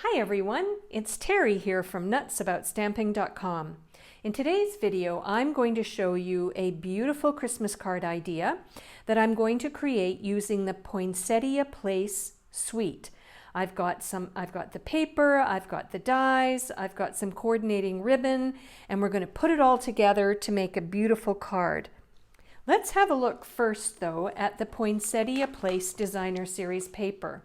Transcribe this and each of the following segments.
Hi everyone, it's Terry here from nutsaboutsstamping.com. In today's video, I'm going to show you a beautiful Christmas card idea that I'm going to create using the Poinsettia Place suite. I've got the paper, I've got the dies, I've got some coordinating ribbon, and we're going to put it all together to make a beautiful card. Let's have a look first though at the Poinsettia Place Designer Series paper.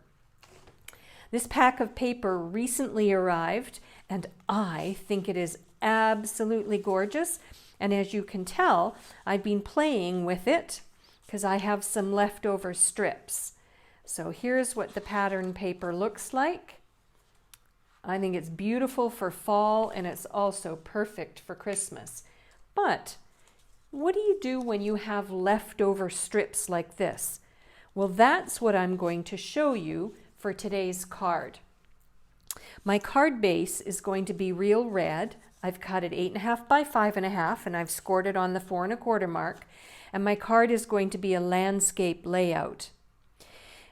This pack of paper recently arrived and I think it is absolutely gorgeous, and as you can tell, I've been playing with it because I have some leftover strips. So here's what the pattern paper looks like. I think it's beautiful for fall and it's also perfect for Christmas. But what do you do when you have leftover strips like this? Well, that's what I'm going to show you for today's card. My card base is going to be real red. I've cut it 8.5 by 5.5 and I've scored it on the 4 1/4 mark. And my card is going to be a landscape layout.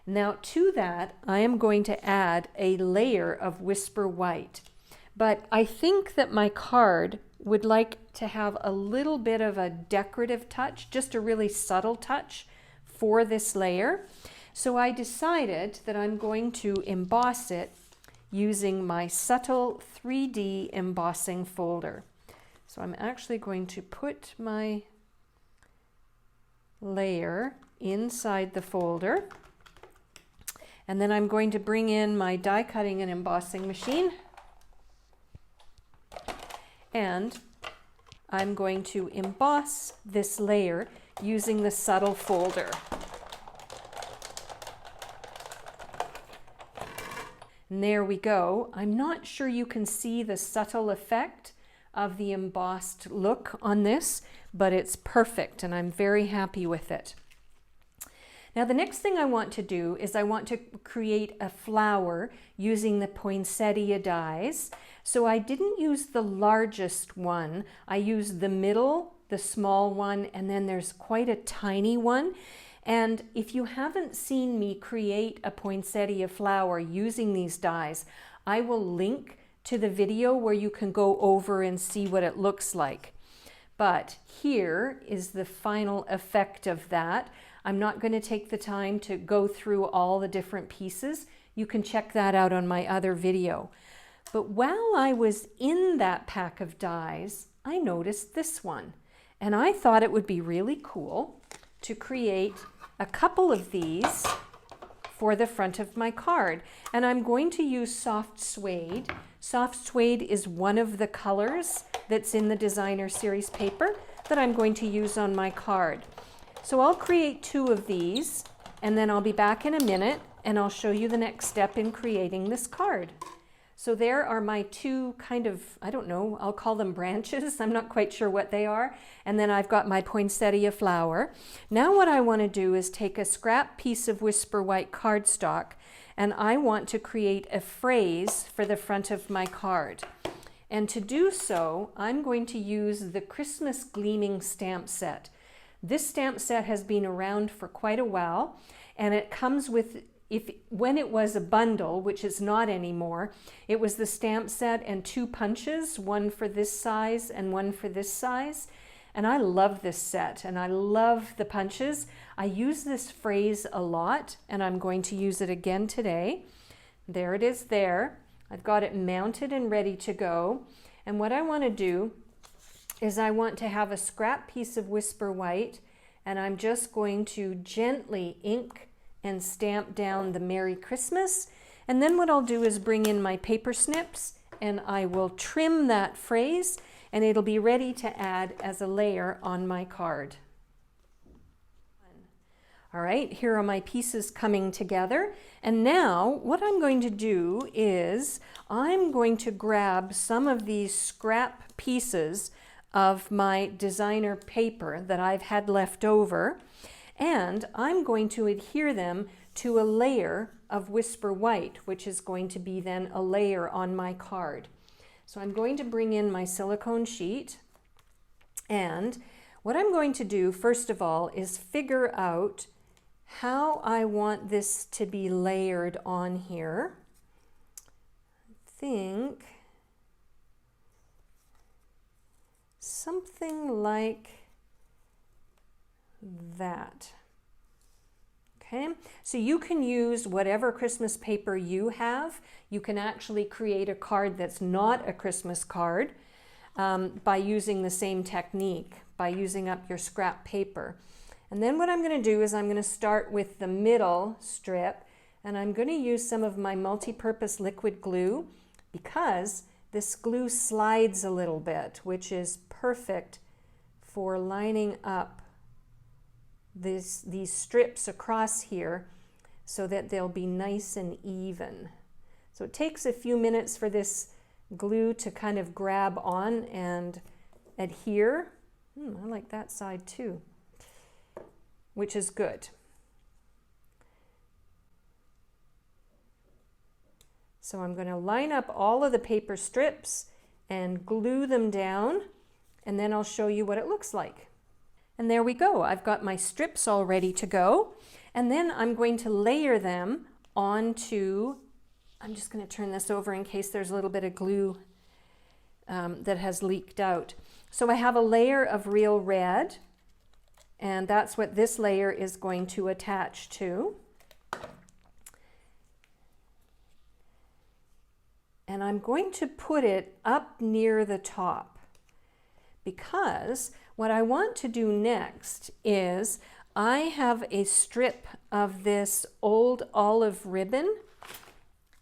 Now to that, I am going to add a layer of Whisper White. But I think that my card would like to have a little bit of a decorative touch, just a really subtle touch for this layer. So I decided that I'm going to emboss it using my subtle 3D embossing folder. So I'm actually going to put my layer inside the folder, and then I'm going to bring in my die cutting and embossing machine, and I'm going to emboss this layer using the subtle folder. And there we go. I'm not sure you can see the subtle effect of the embossed look on this, but it's perfect and I'm very happy with it. Now the next thing I want to do is I want to create a flower using the poinsettia dies. So I didn't use the largest one. I used the middle, the small one, and then there's quite a tiny one. And if you haven't seen me create a poinsettia flower using these dies, I will link to the video where you can go over and see what it looks like. But here is the final effect of that. I'm not going to take the time to go through all the different pieces. You can check that out on my other video. But while I was in that pack of dies, I noticed this one. And I thought it would be really cool to create a couple of these for the front of my card. And I'm going to use soft suede. Soft suede is one of the colors that's in the designer series paper that I'm going to use on my card. So I'll create 2 of these and then I'll be back in a minute and I'll show you the next step in creating this card. So there are my 2 kind of, I don't know, I'll call them branches. I'm not quite sure what they are. And then I've got my poinsettia flower. Now what I want to do is take a scrap piece of Whisper White cardstock and I want to create a phrase for the front of my card. And to do so, I'm going to use the Christmas Gleaming stamp set. This stamp set has been around for quite a while and it comes with, when it was a bundle, which is not anymore, it was the stamp set and 2 punches, one for this size and one for this size. And I love this set and I love the punches. I use this phrase a lot and I'm going to use it again today. There it is there. I've got it mounted and ready to go. And what I want to do is I want to have a scrap piece of Whisper White and I'm just going to gently ink and stamp down the Merry Christmas. And then what I'll do is bring in my paper snips and I will trim that phrase and it'll be ready to add as a layer on my card. All right, here are my pieces coming together. And now what I'm going to do is I'm going to grab some of these scrap pieces of my designer paper that I've had left over, and I'm going to adhere them to a layer of Whisper White, which is going to be then a layer on my card. So I'm going to bring in my silicone sheet, and what I'm going to do first of all is figure out how I want this to be layered on here. think something like that. Okay, so you can use whatever Christmas paper you have. You can actually create a card that's not a Christmas card by using the same technique, by using up your scrap paper. And then what I'm going to do is I'm going to start with the middle strip, and I'm going to use some of my multi-purpose liquid glue because this glue slides a little bit, which is perfect for lining up these strips across here so that they'll be nice and even. So it takes a few minutes for this glue to kind of grab on and adhere. I like that side too, which is good. So I'm going to line up all of the paper strips and glue them down, and then I'll show you what it looks like. And there we go. I've got my strips all ready to go. And then I'm going to layer them onto, I'm just going to turn this over in case there's a little bit of glue that has leaked out. So I have a layer of real red, and that's what this layer is going to attach to. And I'm going to put it up near the top because what I want to do next is I have a strip of this old olive ribbon.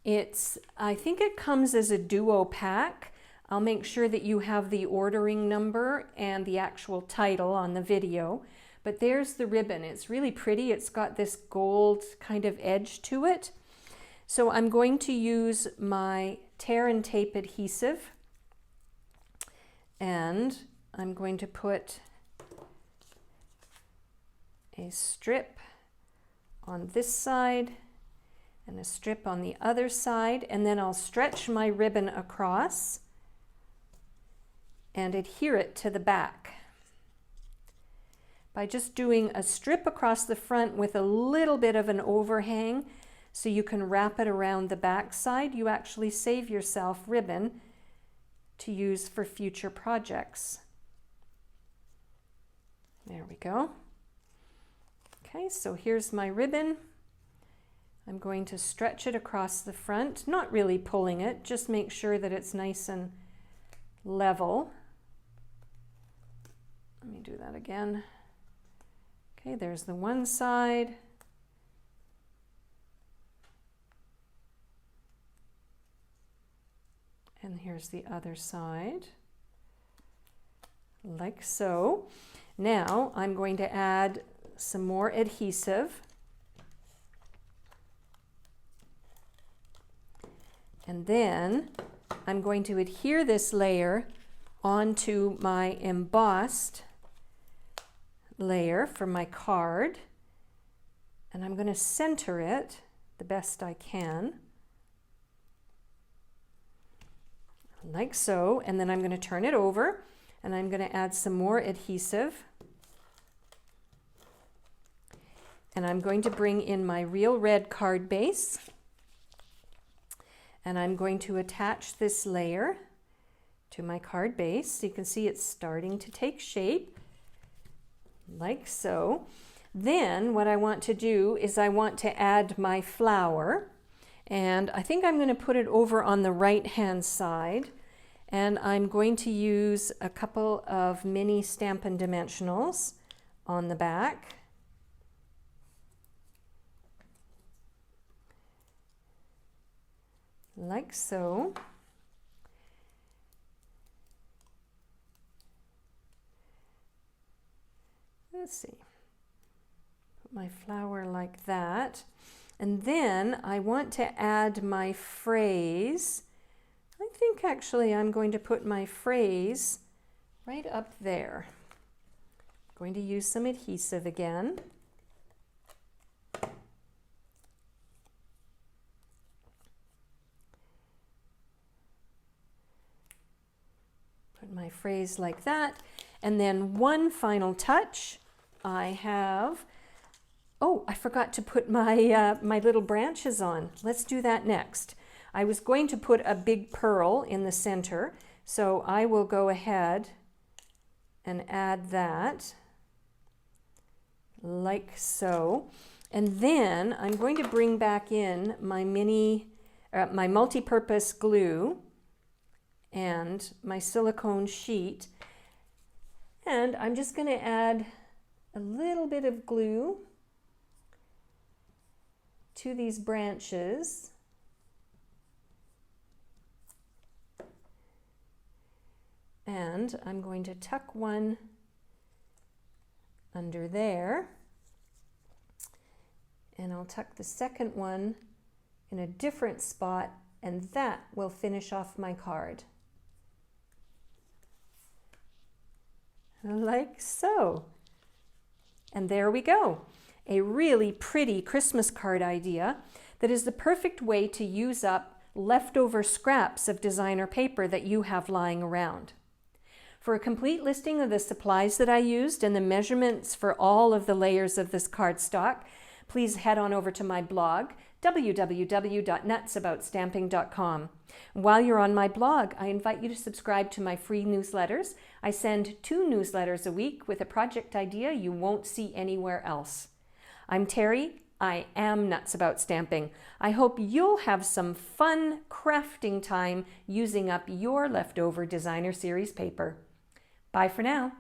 I think it comes as a duo pack. I'll make sure that you have the ordering number and the actual title on the video. But there's the ribbon. It's really pretty. It's got this gold kind of edge to it. So I'm going to use my tear and tape adhesive, and I'm going to put a strip on this side and a strip on the other side, and then I'll stretch my ribbon across and adhere it to the back. By just doing a strip across the front with a little bit of an overhang so you can wrap it around the back side, you actually save yourself ribbon to use for future projects. There we go. Okay, so here's my ribbon. I'm going to stretch it across the front, not really pulling it, just make sure that it's nice and level. Let me do that again. Okay, there's the one side. And here's the other side, like so. Now I'm going to add some more adhesive. And then I'm going to adhere this layer onto my embossed layer for my card. And I'm going to center it the best I can, like so. And then I'm going to turn it over and I'm going to add some more adhesive. And I'm going to bring in my real red card base. And I'm going to attach this layer to my card base. So you can see it's starting to take shape, like so. Then what I want to do is I want to add my flower. And I think I'm going to put it over on the right-hand side. And I'm going to use a couple of mini Stampin' Dimensionals on the back. Like so. Let's see. Put my flower like that. And then I want to add my phrase. I think actually I'm going to put my phrase right up there. I'm going to use some adhesive again. Put my phrase like that. And then one final touch. I have, oh, I forgot to put my, my little branches on. Let's do that next. I was going to put a big pearl in the center, so I will go ahead and add that like so. And then I'm going to bring back in my my multi-purpose glue and my silicone sheet. And I'm just going to add a little bit of glue to these branches. And I'm going to tuck one under there. And I'll tuck the second one in a different spot, and that will finish off my card. Like so. And there we go. A really pretty Christmas card idea that is the perfect way to use up leftover scraps of designer paper that you have lying around. For a complete listing of the supplies that I used and the measurements for all of the layers of this cardstock, please head on over to my blog, www.nutsaboutstamping.com. While you're on my blog, I invite you to subscribe to my free newsletters. I send 2 newsletters a week with a project idea you won't see anywhere else. I'm Terry. I am Nuts About Stamping. I hope you'll have some fun crafting time using up your leftover designer series paper. Bye for now.